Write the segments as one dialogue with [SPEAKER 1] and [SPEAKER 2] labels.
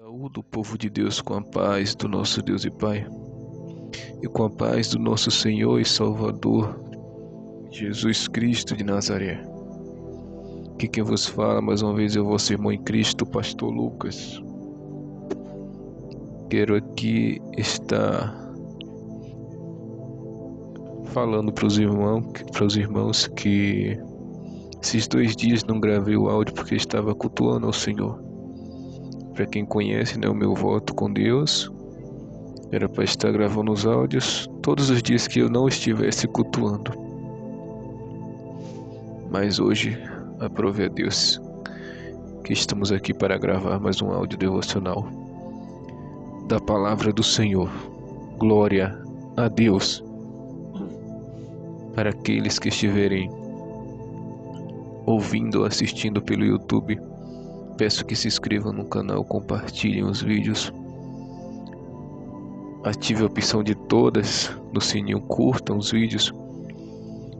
[SPEAKER 1] Saúdo o povo de Deus com a paz do nosso Deus e Pai e com a paz do nosso Senhor e Salvador Jesus Cristo de Nazaré. Aqui quem vos fala mais uma vez é o vosso irmão em Cristo, Pastor Lucas. Quero aqui estar falando para os irmãos que esses 2 dias não gravei o áudio porque estava cultuando ao Senhor. Para quem conhece, o meu voto com Deus era para estar gravando os áudios todos os dias que eu não estivesse cultuando. Mas hoje, aprove a Deus que estamos aqui para gravar mais um áudio devocional da palavra do Senhor. Glória a Deus. Para aqueles que estiverem ouvindo ou assistindo pelo YouTube, peço que se inscrevam no canal, compartilhem os vídeos, ative a opção de todas no sininho, curtam os vídeos,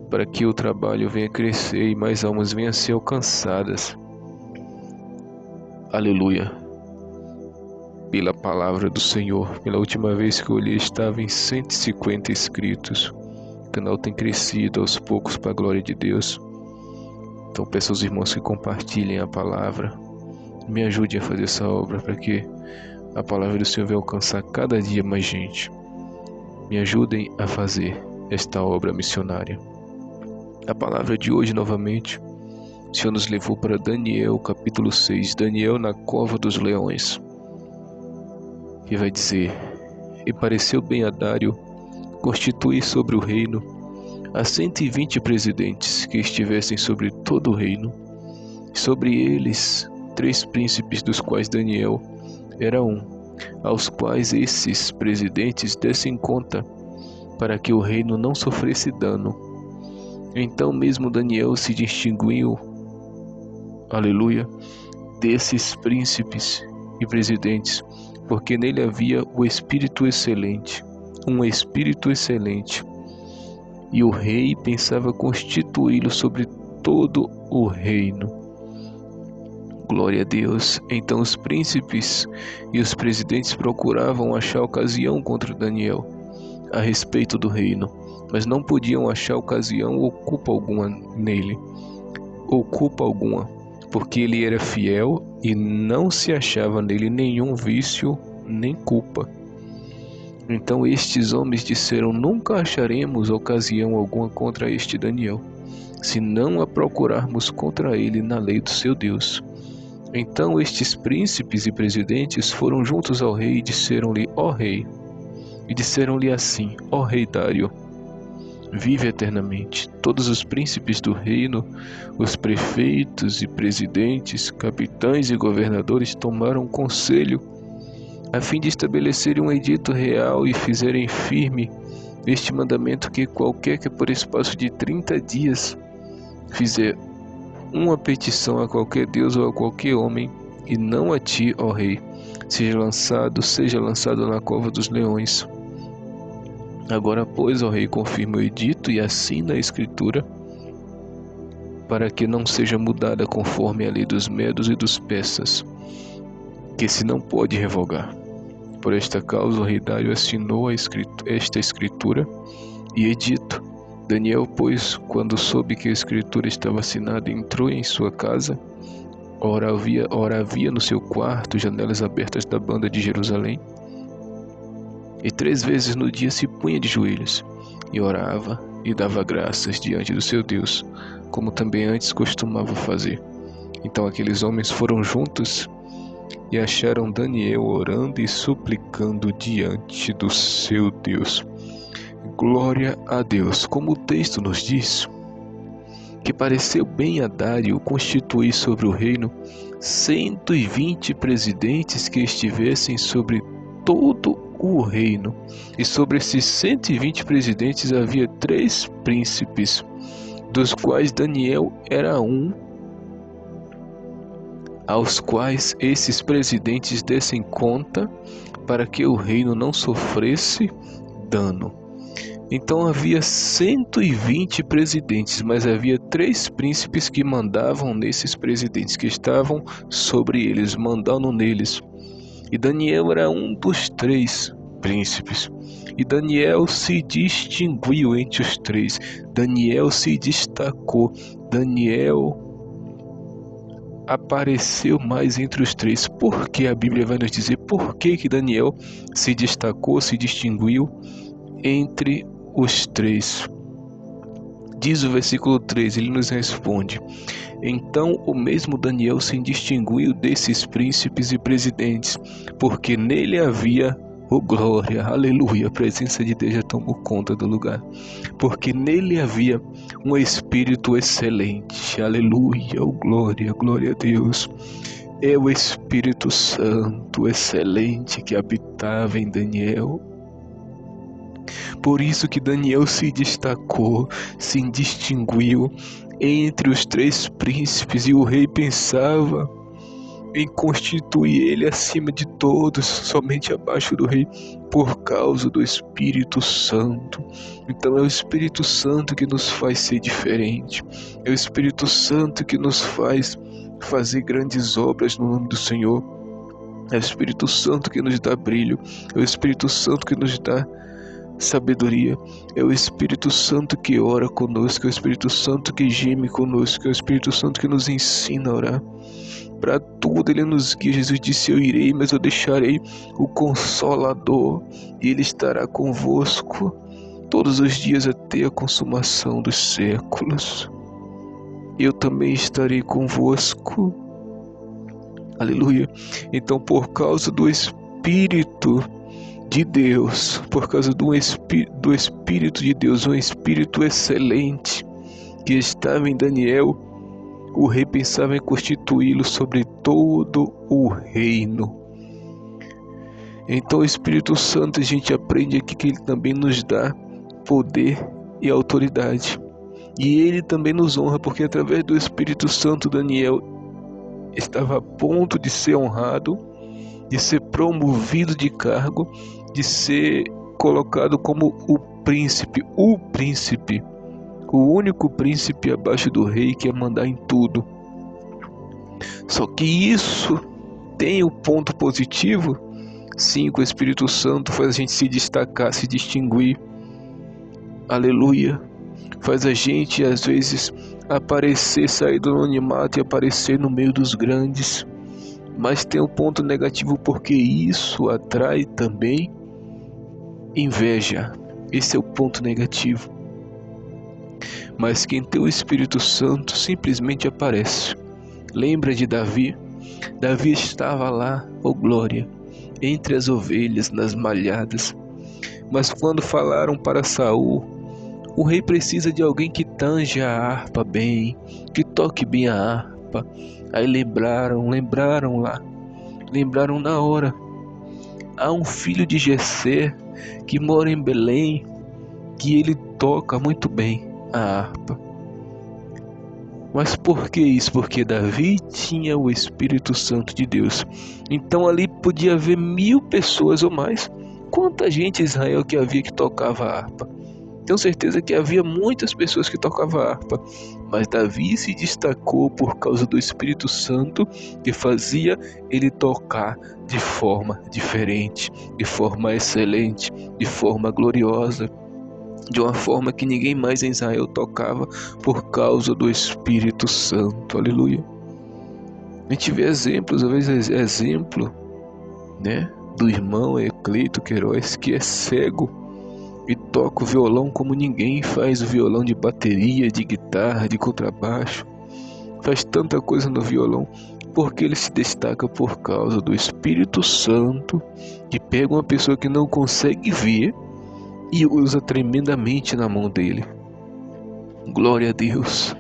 [SPEAKER 1] para que o trabalho venha crescer e mais almas venham a ser alcançadas. Aleluia. Pela palavra do Senhor, pela última vez que eu olhei estava em 150 inscritos. O canal tem crescido aos poucos para a glória de Deus. Então peço aos irmãos que compartilhem a palavra, me ajudem a fazer essa obra para que a palavra do Senhor venha alcançar cada dia mais gente. Me ajudem a fazer esta obra missionária. A palavra de hoje novamente, o Senhor nos levou para Daniel capítulo 6, Daniel na cova dos leões, que vai dizer: E pareceu bem a Dário constituir sobre o reino a 120 presidentes que estivessem sobre todo o reino, e sobre eles 3 príncipes, dos quais Daniel era um, aos quais esses presidentes dessem conta, para que o reino não sofresse dano. Então mesmo Daniel se distinguiu, aleluia, desses príncipes e presidentes, porque nele havia o espírito excelente, um espírito excelente, e o rei pensava constituí-lo sobre todo o reino. Glória a Deus. Então os príncipes e os presidentes procuravam achar ocasião contra Daniel a respeito do reino, mas não podiam achar ocasião ou culpa alguma nele, porque ele era fiel e não se achava nele nenhum vício nem culpa. Então estes homens disseram: Nunca acharemos ocasião alguma contra este Daniel, se não a procurarmos contra ele na lei do seu Deus. Então estes príncipes e presidentes foram juntos ao rei e disseram-lhe: Ó rei, e disseram-lhe assim: Ó rei Dário, vive eternamente. Todos os príncipes do reino, os prefeitos e presidentes, capitães e governadores tomaram conselho a fim de estabelecerem um edito real e fizerem firme este mandamento, que qualquer que por espaço de 30 dias fizer uma petição a qualquer Deus ou a qualquer homem, e não a ti, ó rei, seja lançado na cova dos leões. Agora, pois, ó rei, confirma o edito e assina a escritura, para que não seja mudada conforme a lei dos medos e dos persas, que se não pode revogar. Por esta causa o rei Dário assinou esta escritura e edito. Daniel, pois, quando soube que a escritura estava assinada, entrou em sua casa. Ora havia no seu quarto janelas abertas da banda de Jerusalém, e 3 vezes no dia se punha de joelhos, e orava e dava graças diante do seu Deus, como também antes costumava fazer. Então aqueles homens foram juntos e acharam Daniel orando e suplicando diante do seu Deus. Glória a Deus. Como o texto nos diz, que pareceu bem a Dário constituir sobre o reino 120 presidentes que estivessem sobre todo o reino, e sobre esses 120 presidentes havia 3 príncipes, dos quais Daniel era um, aos quais esses presidentes dessem conta, para que o reino não sofresse dano. Então havia 120 presidentes, mas havia 3 príncipes que mandavam nesses presidentes, que estavam sobre eles, mandando neles. E Daniel era um dos 3 príncipes. E Daniel se distinguiu entre os 3. Daniel se destacou. Daniel apareceu mais entre os 3. Por que a Bíblia vai nos dizer por que Daniel se destacou, se distinguiu entre os 3? Diz o versículo 3, ele nos responde: então o mesmo Daniel se distinguiu desses príncipes e presidentes, porque nele havia, glória, aleluia, a presença de Deus já tomou conta do lugar, porque nele havia um espírito excelente, aleluia, glória, glória a Deus. É o Espírito Santo excelente que habitava em Daniel. Por isso que Daniel se destacou, se distinguiu entre os 3 príncipes, e o rei pensava em constituir ele acima de todos, somente abaixo do rei, por causa do Espírito Santo. Então é o Espírito Santo que nos faz ser diferente, é o Espírito Santo que nos faz fazer grandes obras no nome do Senhor, é o Espírito Santo que nos dá brilho, é o Espírito Santo que nos dá sabedoria, é o Espírito Santo que ora conosco, é o Espírito Santo que geme conosco, é o Espírito Santo que nos ensina a orar. Para tudo ele nos guia. Jesus disse: eu irei, mas eu deixarei o Consolador, e ele estará convosco todos os dias até a consumação dos séculos. Eu também estarei convosco. Aleluia. Então, por causa do Espírito de Deus, por causa do Espírito de Deus, um Espírito excelente que estava em Daniel, o rei pensava em constituí-lo sobre todo o reino. Então o Espírito Santo, a gente aprende aqui que ele também nos dá poder e autoridade. E ele também nos honra, porque através do Espírito Santo Daniel estava a ponto de ser honrado, de ser promovido de cargo, de ser colocado como o príncipe, o único príncipe abaixo do rei que ia mandar em tudo. Só que isso tem um ponto positivo, sim, que o Espírito Santo faz a gente se destacar, se distinguir, aleluia, faz a gente às vezes aparecer, sair do anonimato e aparecer no meio dos grandes. Mas tem um ponto negativo, porque isso atrai também inveja. Esse é o ponto negativo. Mas quem tem o Espírito Santo simplesmente aparece. Lembra de Davi? Davi estava lá, glória, entre as ovelhas, nas malhadas. Mas quando falaram para Saul: o rei precisa de alguém que tanja a harpa bem, que toque bem a harpa. Aí lembraram na hora. Há um filho de Jessé que mora em Belém, que ele toca muito bem a harpa. Mas por que isso? Porque Davi tinha o Espírito Santo de Deus. Então ali podia haver 1000 pessoas ou mais. Quanta gente em Israel que havia que tocava a harpa? Tenho certeza que havia muitas pessoas que tocavam harpa, mas Davi se destacou por causa do Espírito Santo, que fazia ele tocar de forma diferente, de forma excelente, de forma gloriosa, de uma forma que ninguém mais em Israel tocava, por causa do Espírito Santo. Aleluia. A gente vê exemplos, às vezes exemplo, né, do irmão Ecleito Queiroz, que é cego e toca o violão como ninguém, faz o violão de bateria, de guitarra, de contrabaixo, faz tanta coisa no violão, porque ele se destaca por causa do Espírito Santo, que pega uma pessoa que não consegue ver e usa tremendamente na mão dele. Glória a Deus.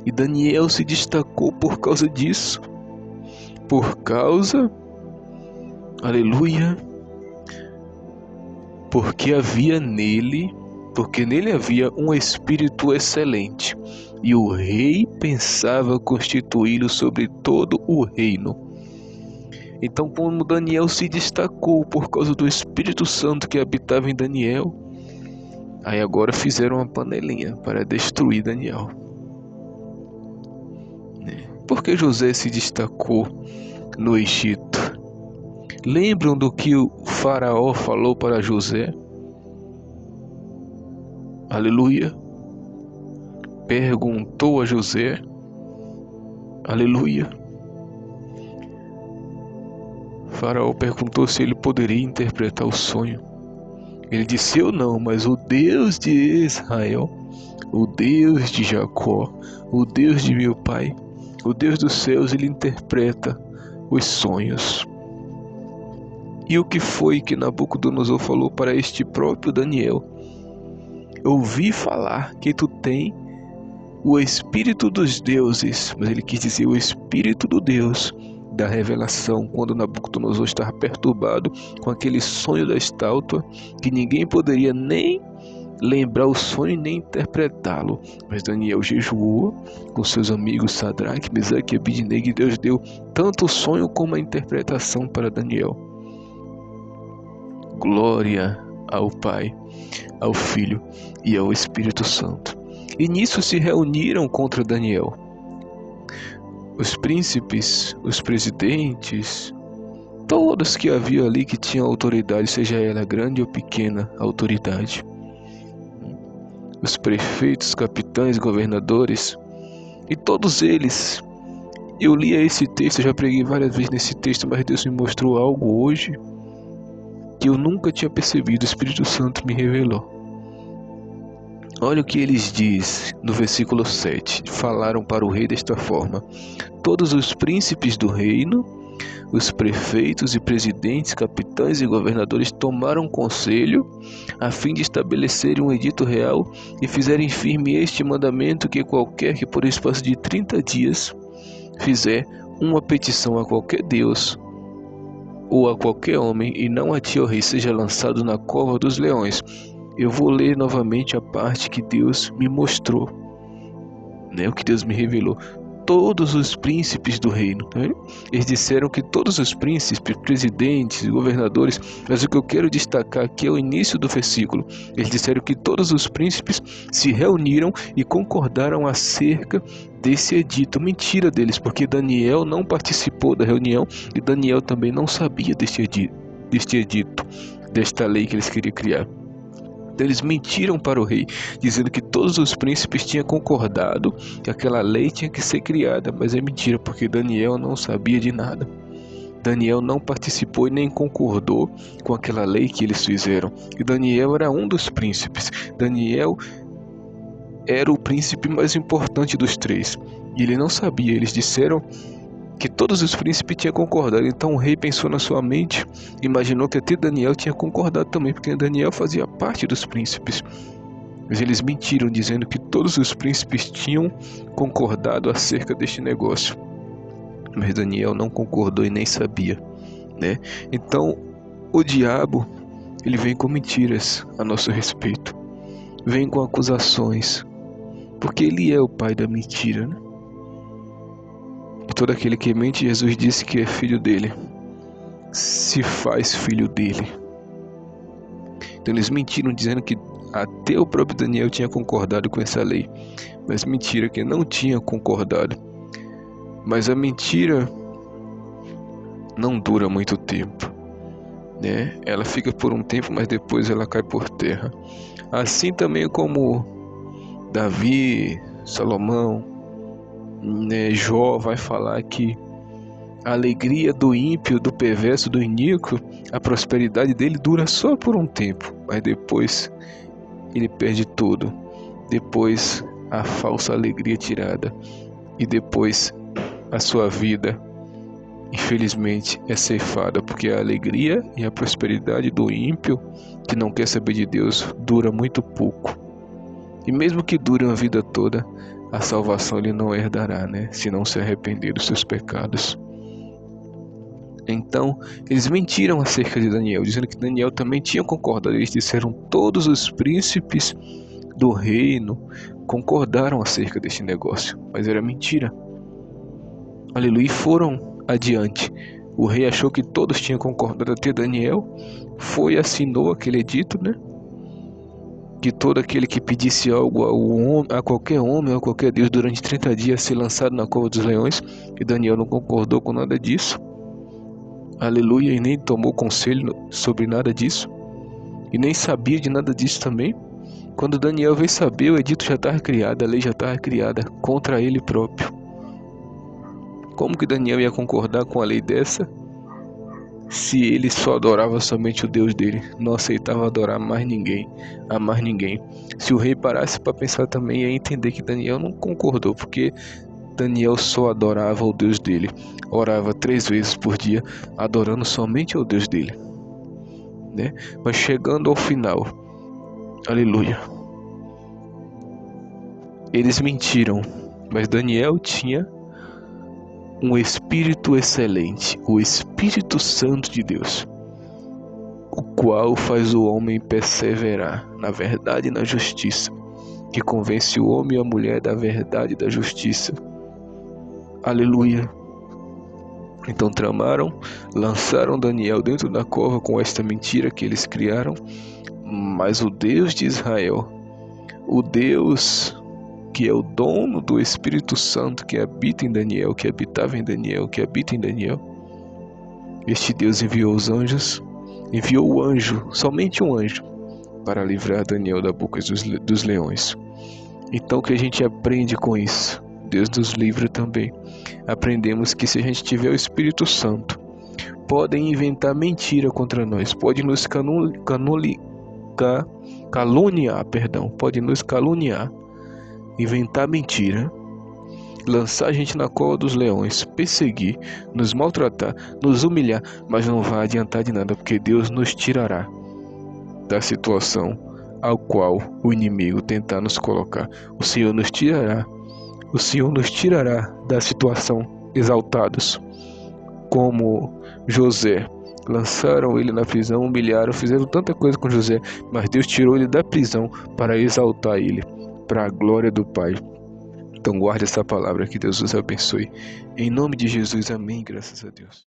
[SPEAKER 1] E Daniel se destacou por causa disso, por causa, aleluia, porque nele havia um espírito excelente, e o rei pensava constituí-lo sobre todo o reino. Então, como Daniel se destacou por causa do Espírito Santo que habitava em Daniel, aí agora fizeram uma panelinha para destruir Daniel. Por que José se destacou no Egito? Lembram do que o faraó falou para José? Aleluia. Perguntou a José. Aleluia. Faraó perguntou se ele poderia interpretar o sonho. Ele disse: eu não, mas o Deus de Israel, o Deus de Jacó, o Deus de meu pai, o Deus dos céus, ele interpreta os sonhos. E o que foi que Nabucodonosor falou para este próprio Daniel? Ouvi falar que tu tem o Espírito dos deuses, mas ele quis dizer o Espírito do Deus da revelação, quando Nabucodonosor estava perturbado com aquele sonho da estátua, que ninguém poderia nem lembrar o sonho nem interpretá-lo. Mas Daniel jejuou com seus amigos Sadraque, Mesaque e Abidnego, e Deus deu tanto o sonho como a interpretação para Daniel. Glória ao Pai, ao Filho e ao Espírito Santo. E nisso se reuniram contra Daniel os príncipes, os presidentes, todos que havia ali que tinham autoridade, seja ela grande ou pequena autoridade. Os prefeitos, capitães, governadores, e todos eles. Eu li esse texto, eu já preguei várias vezes nesse texto, mas Deus me mostrou algo hoje que eu nunca tinha percebido, o Espírito Santo me revelou. Olha o que eles dizem no versículo 7. Falaram para o rei desta forma: todos os príncipes do reino, os prefeitos e presidentes, capitães e governadores tomaram conselho a fim de estabelecerem um edito real e fizerem firme este mandamento, que qualquer que por espaço de 30 dias fizer uma petição a qualquer Deus ou a qualquer homem, e não a ti, ó rei, seja lançado na cova dos leões. Eu vou ler novamente a parte que Deus me mostrou, o que Deus me revelou. Todos os príncipes do reino, eles disseram que todos os príncipes, presidentes, governadores, mas o que eu quero destacar aqui é o início do versículo. Eles disseram que todos os príncipes se reuniram e concordaram acerca desse edito. Mentira deles, porque Daniel não participou da reunião e Daniel também não sabia deste edito, desta lei que eles queriam criar. Eles mentiram para o rei, dizendo que todos os príncipes tinham concordado que aquela lei tinha que ser criada, mas é mentira, porque Daniel não sabia de nada. Daniel não participou e nem concordou com aquela lei que eles fizeram. E Daniel era um dos príncipes. Daniel era o príncipe mais importante dos três. E ele não sabia. Eles disseram que todos os príncipes tinham concordado. Então o rei pensou na sua mente, imaginou que até Daniel tinha concordado também, porque Daniel fazia parte dos príncipes. Mas eles mentiram, dizendo que todos os príncipes tinham concordado acerca deste negócio. Mas Daniel não concordou e nem sabia, Então o diabo, ele vem com mentiras a nosso respeito, vem com acusações, porque ele é o pai da mentira, E todo aquele que mente, Jesus disse que é filho dele, se faz filho dele. Então eles mentiram, dizendo que até o próprio Daniel tinha concordado com essa lei. Mas mentira, que não tinha concordado. Mas a mentira não dura muito tempo, Ela fica por um tempo, mas depois ela cai por terra. Assim também como Davi, Salomão, Jó vai falar que a alegria do ímpio, do perverso, do iníquo, a prosperidade dele dura só por um tempo, mas depois ele perde tudo. Depois a falsa alegria tirada, e depois a sua vida, infelizmente, é ceifada, porque a alegria e a prosperidade do ímpio, que não quer saber de Deus, dura muito pouco. E mesmo que dure uma vida toda, a salvação ele não herdará, se não se arrepender dos seus pecados. Então, eles mentiram acerca de Daniel, dizendo que Daniel também tinha concordado. Eles disseram todos os príncipes do reino concordaram acerca deste negócio, mas era mentira. Aleluia, e foram adiante. O rei achou que todos tinham concordado, até Daniel foi e assinou aquele edito, que todo aquele que pedisse algo a qualquer homem ou a qualquer Deus durante 30 dias ser lançado na cova dos leões, e Daniel não concordou com nada disso. Aleluia, e nem tomou conselho sobre nada disso, e nem sabia de nada disso também. Quando Daniel veio saber, o edito já estava criado, a lei já estava criada contra ele próprio. Como que Daniel ia concordar com a lei dessa, se ele só adorava somente o Deus dele, não aceitava adorar mais ninguém, a mais ninguém? Se o rei parasse para pensar também, ia entender que Daniel não concordou, porque Daniel só adorava o Deus dele, orava 3 vezes por dia, adorando somente ao Deus dele, né? Mas chegando ao final, aleluia, eles mentiram, mas Daniel tinha um espírito excelente, o Espírito Santo de Deus, o qual faz o homem perseverar na verdade e na justiça, que convence o homem e a mulher da verdade e da justiça. Aleluia. Então tramaram, lançaram Daniel dentro da cova com esta mentira que eles criaram, mas o Deus de Israel, o Deus que é o dono do Espírito Santo que habita em Daniel, que habitava em Daniel, que habita em Daniel, este Deus enviou os anjos, enviou o anjo, somente um anjo, para livrar Daniel da boca dos leões. Então o que a gente aprende com isso? Deus nos livra também. Aprendemos que se a gente tiver o Espírito Santo, podem inventar mentira contra nós, pode nos caluniar, inventar mentira, lançar a gente na cova dos leões, perseguir, nos maltratar, nos humilhar, mas não vai adiantar de nada, porque Deus nos tirará da situação ao qual o inimigo tentar nos colocar. O Senhor nos tirará da situação exaltados, como José. Lançaram ele na prisão, humilharam, fizeram tanta coisa com José, mas Deus tirou ele da prisão para exaltar ele, para a glória do Pai. Então guarde essa palavra, que Deus os abençoe. Em nome de Jesus, amém, graças a Deus.